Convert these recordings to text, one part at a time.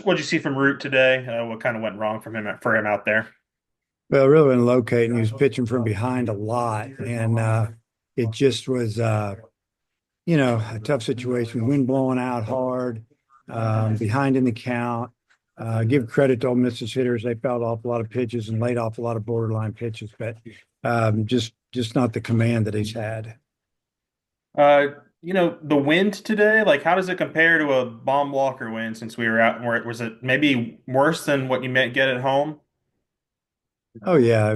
What'd you see from Root today? What kind of went wrong for him out there? Well, really been locating. He was pitching from behind a lot, and it just was, a tough situation. Wind blowing out hard, behind in the count. Give credit to Ole Miss's hitters; they fouled off a lot of pitches and laid off a lot of borderline pitches, but just not the command that he's had. Uh, the wind today, like how does it compare to a bomb Walker win since we were out? Where was it maybe worse than what you might get at home? Oh yeah,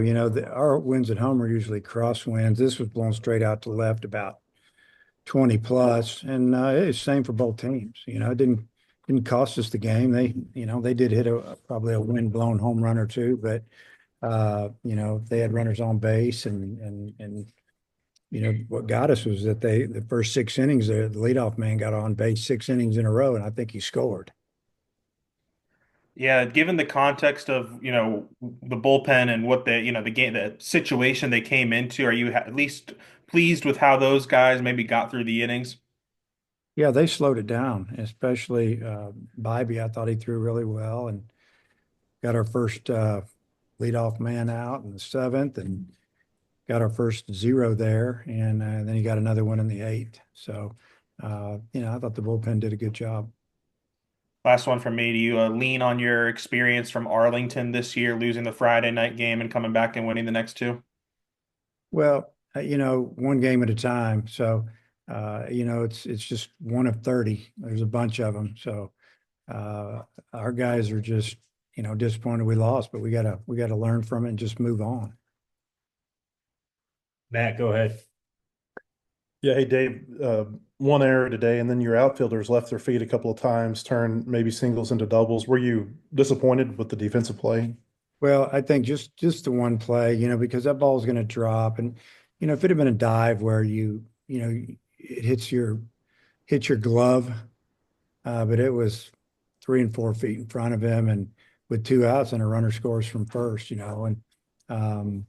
our winds at home are usually crosswinds. This was blown straight out to left about 20 plus, and it's same for both teams. It didn't cost us the game. They did hit probably a wind blown home run or two, but they had runners on base, and what got us was that the first 6 innings, the leadoff man got on base 6 innings in a row, and I think he scored. Yeah, given the context of, the bullpen and what the game, the situation they came into, are you at least pleased with how those guys maybe got through the innings? Yeah, they slowed it down, especially Bybee. I thought he threw really well and got our first leadoff man out in the seventh, and got our first zero there, and then he got another one in the eighth. So, I thought the bullpen did a good job. Last one from me. Do you lean on your experience from Arlington this year, losing the Friday night game and coming back and winning the next two? Well, one game at a time. So, it's just one of 30. There's a bunch of them. So, our guys are just, disappointed we lost, but we gotta learn from it and just move on. Matt, go ahead. Yeah, hey Dave, one error today, and then your outfielders left their feet a couple of times, turned maybe singles into doubles. Were you disappointed with the defensive play? Well, I think just the one play, because that ball is going to drop, and if it had been a dive where it hits your glove, but it was 3 and 4 feet in front of him, and with two outs and a runner scores from first, and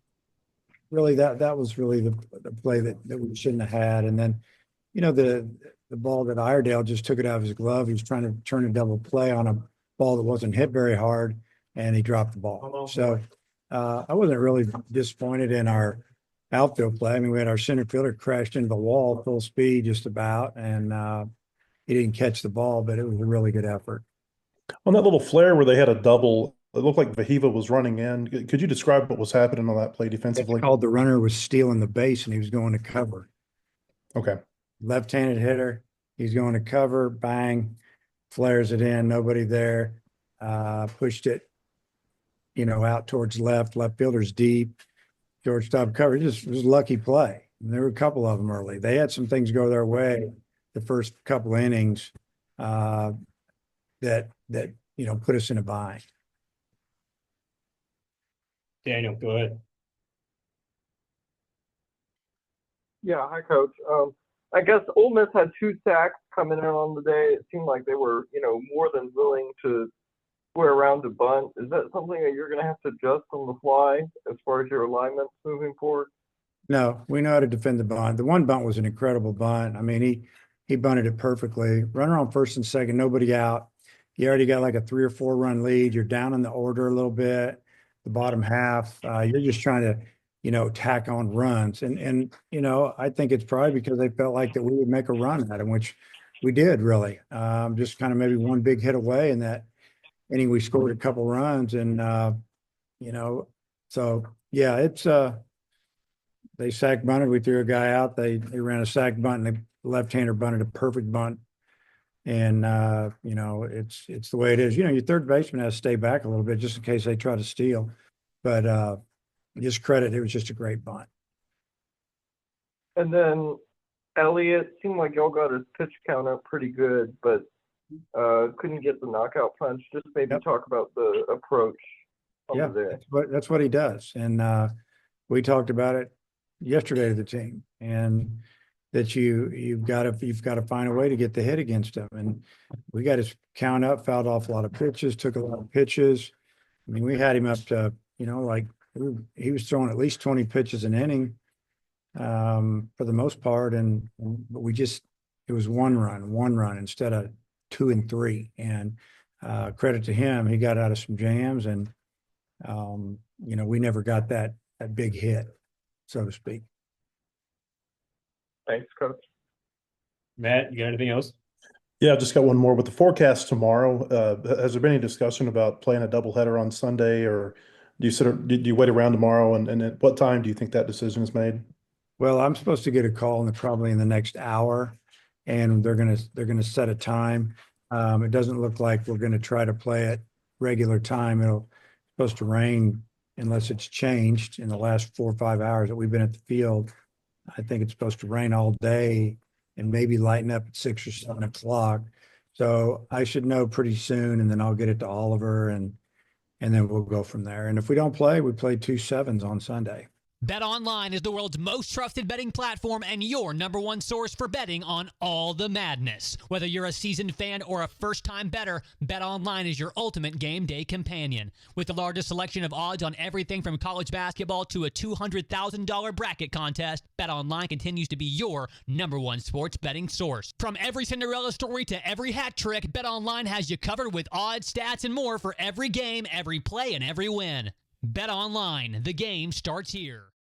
really that was really the play that we shouldn't have had. And then, the ball that Iredale just took it out of his glove. He was trying to turn a double play on a ball that wasn't hit very hard, and he dropped the ball. So I wasn't really disappointed in our outfield play. I mean, we had our center fielder crashed into the wall full speed just about, and he didn't catch the ball, but it was a really good effort. On that little flare where they had a double, it looked like Vahiva was running in. Could you describe what was happening on that play It's defensively? called the runner was stealing the base, and he was going to cover. Okay. Left-handed hitter, he's going to cover, bang, flares it in, nobody there, pushed it, out towards left fielder's deep, shortstop cover. Just it was a lucky play. And there were a couple of them early. They had some things go their way the first couple innings uh, that put us in a bind. Daniel, go ahead. Yeah, hi, Coach. I guess Ole Miss had 2 sacks coming in on the day. It seemed like they were, more than willing to square around to bunt. Is that something that you're going to have to adjust on the fly as far as your alignments moving forward? No, we know how to defend the bunt. The one bunt was an incredible bunt. I mean, he bunted it perfectly. Runner on first and second, nobody out. You already got like a 3 or 4 run lead. You're down in the order a little bit, the bottom half. You're just trying to, tack on runs. And I think it's probably because they felt like that we would make a run at them, which we did really. Just kind of maybe one big hit away in that inning. We scored a couple runs, and you know, so yeah, it's they sack bunted. We threw a guy out. They ran a sack bunt, and the left-hander bunted a perfect bunt. And it's the way it is. Your third baseman has to stay back a little bit just in case they try to steal. But just credit, it was just a great bunt. And then Elliott seemed like y'all got his pitch count up pretty good, but couldn't get the knockout punch. Just maybe Yep. talk about the approach on Yeah, the day. that's what he does. And we talked about it yesterday to the team, and that you've got to find a way to get the hit against him. And we got his count up, fouled off a lot of pitches, took a lot of pitches. I mean, we had him up to, like he was throwing at least 20 pitches an inning for the most part. But it was one run instead of 2 and 3. And credit to him, he got out of some jams, and we never got that big hit, so to speak. Thanks, Coach. Matt, you got anything else? Yeah, I just got one more with the forecast tomorrow. Has there been any discussion about playing a doubleheader on Sunday, or do you wait around tomorrow, and at what time do you think that decision is made? Well, I'm supposed to get a call probably in the next hour, and they're gonna set a time. It doesn't look like we're gonna try to play at regular time. It's supposed to rain unless it's changed in the last 4 or 5 hours that we've been at the field. I think it's supposed to rain all day and maybe lighten up at 6 or 7 o'clock. So I should know pretty soon, and then I'll get it to Oliver, and then we'll go from there. And if we don't play, we play 2 sevens on Sunday. BetOnline is the world's most trusted betting platform and your number one source for betting on all the madness. Whether you're a seasoned fan or a first-time bettor, BetOnline is your ultimate game day companion. With the largest selection of odds on everything from college basketball to a $200,000 bracket contest, BetOnline continues to be your number one sports betting source. From every Cinderella story to every hat trick, BetOnline has you covered with odds, stats, and more for every game, every play, and every win. BetOnline, the game starts here.